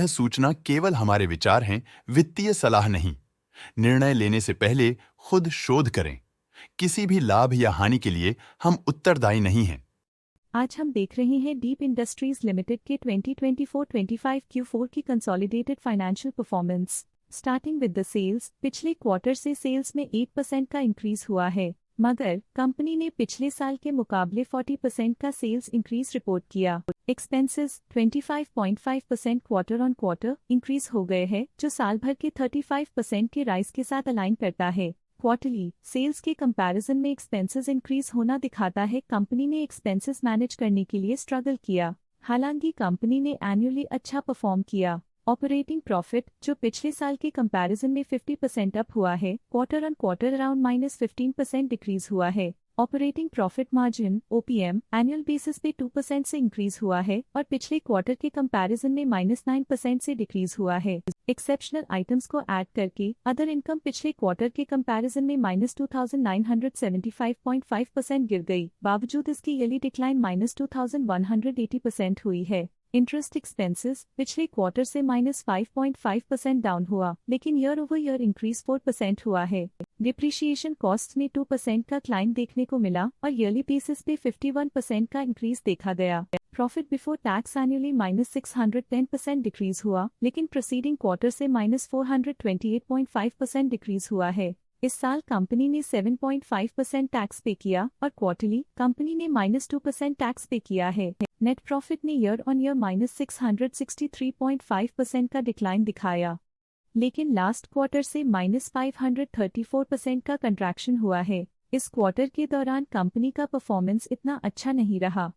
सूचना केवल हमारे विचार हैं, वित्तीय सलाह नहीं। निर्णय लेने से पहले खुद शोध करें। किसी भी लाभ या हानि के लिए हम उत्तरदायी नहीं हैं। आज हम देख रहे हैं डीप इंडस्ट्रीज लिमिटेड के 2024-25 Q4 की consolidated financial performance. Starting with the sales, पिछले क्वार्टर से सेल्स में 8% का इंक्रीज हुआ है, मगर कंपनी ने पिछले साल के मुकाबले 40% का सेल्स इंक्रीज रिपोर्ट किया। Expenses 25.5% quarter on quarter increase हो गए हैं, जो साल भर के 35% के राइज के साथ अलाइन करता है। क्वार्टरली सेल्स के कंपैरिजन में एक्सपेंसेस इंक्रीज होना दिखाता है कंपनी ने एक्सपेंसेस मैनेज करने के लिए स्ट्रगल किया। हालांकि कंपनी ने एनुअली अच्छा परफॉर्म किया। ऑपरेटिंग प्रॉफिट, जो पिछले साल के कंपैरिजन में 50% अप हुआ है, quarter on quarter around -15% decrease हुआ है। Operating profit margin OPM annual basis पे 2% से इंक्रीज हुआ है और पिछले क्वार्टर के कंपैरिजन में -9% से डिक्रीज हुआ है। एक्सेप्शनल आइटम्स को ऐड करके अदर इनकम पिछले क्वार्टर के कंपैरिजन में -2975.5% गिर गई। बावजूद इसकी ईयरली डिक्लाइन -2180% हुई है। इंटरेस्ट एक्सपेंसेस पिछले क्वार्टर से -5.5% डाउन हुआ, लेकिन ईयर ओवर ईयर इंक्रीज 4% हुआ है। डिप्रिशिएशन कॉस्ट में 2% का क्लाइम देखने को मिला और ईयरली बेसिस पे 51% का इंक्रीज देखा गया। Profit before tax annually -610% decrease हुआ, लेकिन प्रीसीडिंग क्वार्टर से -428.5% डिक्रीज हुआ है। इस साल कंपनी ने 7.5% टैक्स पे किया और क्वार्टरली कंपनी ने -2% टैक्स पे किया है। नेट प्रॉफिट ने ईयर ऑन ईयर -663.5% का डिक्लाइन दिखाया, लेकिन लास्ट क्वार्टर से -534% का कंट्रैक्शन हुआ है। इस क्वार्टर के दौरान कंपनी का परफॉर्मेंस इतना अच्छा नहीं रहा।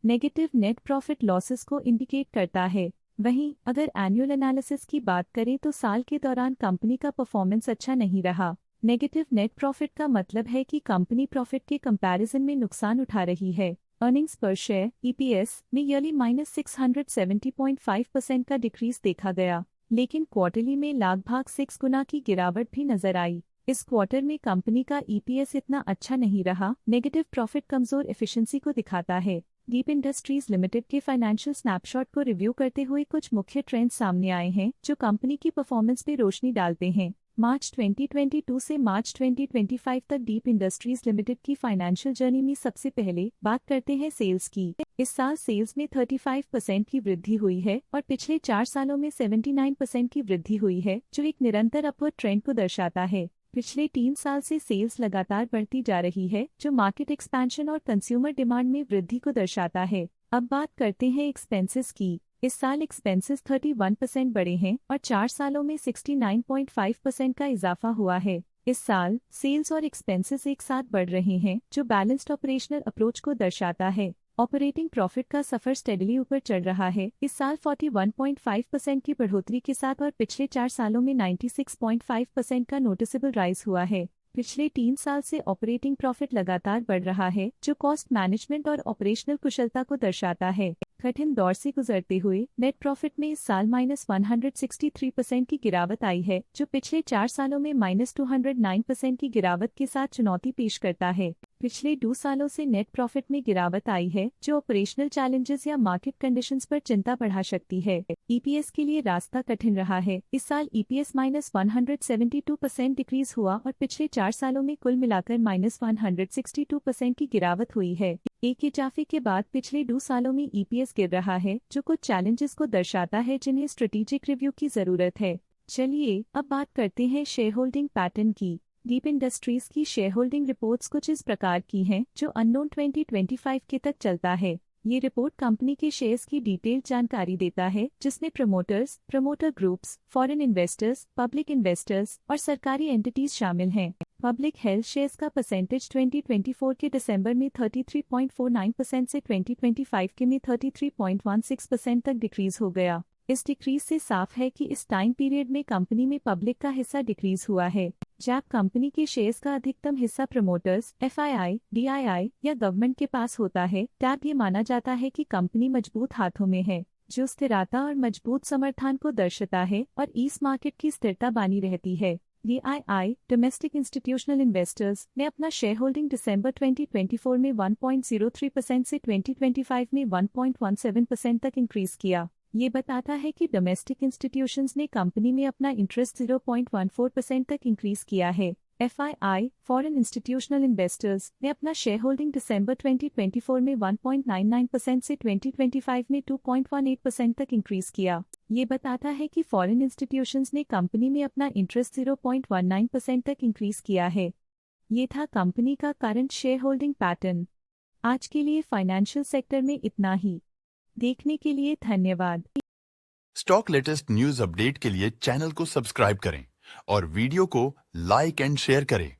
नेगेटिव नेट प्रॉफिट लॉसेस को इंडिकेट करता है। वहीं अगर एनुअल एनालिसिस की बात करें तो साल के दौरान कंपनी का परफॉर्मेंस अच्छा नहीं रहा। नेगेटिव नेट प्रॉफिट का मतलब है कि कंपनी प्रॉफिट के कंपैरिजन में नुकसान उठा रही है। अर्निंग्स पर शेयर EPS में ईयरली -670.5% का डिक्रीज देखा गया, लेकिन क्वार्टरली में लगभग 6 गुना की गिरावट भी नजर आई। इस क्वार्टर में कंपनी का EPS इतना अच्छा नहीं रहा। नेगेटिव प्रॉफिट कमजोर एफिशिएंसी को दिखाता है। डीप इंडस्ट्रीज लिमिटेड के फाइनेंशियल स्नैपशॉट को रिव्यू करते हुए कुछ मुख्य ट्रेंड्स सामने आए हैं जो कंपनी की परफॉर्मेंस पे रोशनी डालते हैं। मार्च 2022 से मार्च 2025 तक डीप इंडस्ट्रीज लिमिटेड की फाइनेंशियल जर्नी में सबसे पहले बात करते हैं सेल्स की। इस साल सेल्स में 35% की वृद्धि हुई है और पिछले 4 सालों में 79% की वृद्धि हुई है, जो एक निरंतर अपवर्ड ट्रेंड को दर्शाता है। पिछले 3 साल से सेल्स लगातार बढ़ती जा रही है, जो मार्केट एक्सपेंशन और कंज्यूमर डिमांड में वृद्धि को दर्शाता है। अब बात करते हैं एक्सपेंसेस की। इस साल एक्सपेंसेस 31% बढ़े हैं और 4 सालों में 69.5% का इजाफा हुआ है। इस साल सेल्स और एक्सपेंसेस एक साथ बढ़ रहे हैं, जो बैलेंस्ड ऑपरेशनल अप्रोच को दर्शाता है। ऑपरेटिंग प्रॉफिट का सफर स्टेडली ऊपर चढ़ रहा है। इस साल 41.5% की बढ़ोतरी के साथ और पिछले 4 सालों में 96.5% का नोटिसेबल राइज हुआ है। पिछले 3 साल से ऑपरेटिंग प्रॉफिट लगातार बढ़ रहा है, जो कॉस्ट मैनेजमेंट और ऑपरेशनल कुशलता को दर्शाता है। कठिन दौर से गुजरते हुए नेट प्रॉफिट में इस साल -163% की गिरावट आई है, जो पिछले 4 सालों में -209% की गिरावट के साथ चुनौती पेश करता है। पिछले 2 सालों से नेट प्रॉफिट में गिरावट आई है, जो ऑपरेशनल चैलेंजेस या मार्केट कंडीशंस पर चिंता बढ़ा सकती है। EPS के लिए रास्ता कठिन रहा है। इस साल EPS -172% डिक्रीज हुआ और पिछले 4 सालों में कुल मिलाकर -162% की गिरावट हुई है। एक इजाफे के बाद पिछले 2 सालों में EPS गिर रहा है, जो कुछ चैलेंजेस को दर्शाता है जिन्हें स्ट्रेटेजिक रिव्यू की जरूरत है। चलिए अब बात करते हैं शेयर होल्डिंग पैटर्न की। डीप इंडस्ट्रीज की शेयर होल्डिंग रिपोर्ट्स कुछ इस प्रकार की हैं, जो अननोन 2025 के तक चलता है। ये रिपोर्ट कंपनी के शेयर्स की डिटेल्ड जानकारी देता है, जिसमें promoters, promoter groups, foreign investors, public investors और सरकारी एंटिटीज शामिल हैं। पब्लिक हेल्थ शेयर्स का परसेंटेज 2024 के दिसंबर में 33.49% से 2025 के में 33.16% तक डिक्रीज हो गया। इस डिक्रीज से साफ है कि इस टाइम पीरियड में कंपनी में पब्लिक का हिस्सा डिक्रीज हुआ है। जब कंपनी के शेयर्स का अधिकतम हिस्सा प्रमोटर्स, FII, DII या गवर्नमेंट के पास होता है, तब ये माना जाता है कि कंपनी मजबूत हाथों में है, जो स्थिरता और मजबूत समर्थन को दर्शाता है और इस मार्केट की स्थिरता बनी रहती है। DII, डोमेस्टिक इंस्टीट्यूशनल इन्वेस्टर्स, ने अपना शेयर होल्डिंग दिसंबर 2024 में 1.03% से 2025 में 1.17% तक इंक्रीज किया। ये बताता है कि डोमेस्टिक इंस्टीट्यूशंस ने कंपनी में अपना इंटरेस्ट 0.14% तक इंक्रीज किया है। FII, फॉरेन इंस्टीट्यूशनल इन्वेस्टर्स ने अपना शेयर होल्डिंग दिसंबर 2024 में 1.99% से 2025 में 2.18% तक इंक्रीज किया। ये बताता है कि फॉरेन इंस्टीट्यूशंस ने कंपनी में अपना इंटरेस्ट 0.19% तक इंक्रीज किया है। ये था कंपनी का करंट शेयर होल्डिंग पैटर्न। आज के लिए फाइनेंशियल सेक्टर में इतना ही। देखने के लिए धन्यवाद। स्टॉक लेटेस्ट न्यूज अपडेट के लिए चैनल को सब्सक्राइब करें और वीडियो को लाइक एंड शेयर करें।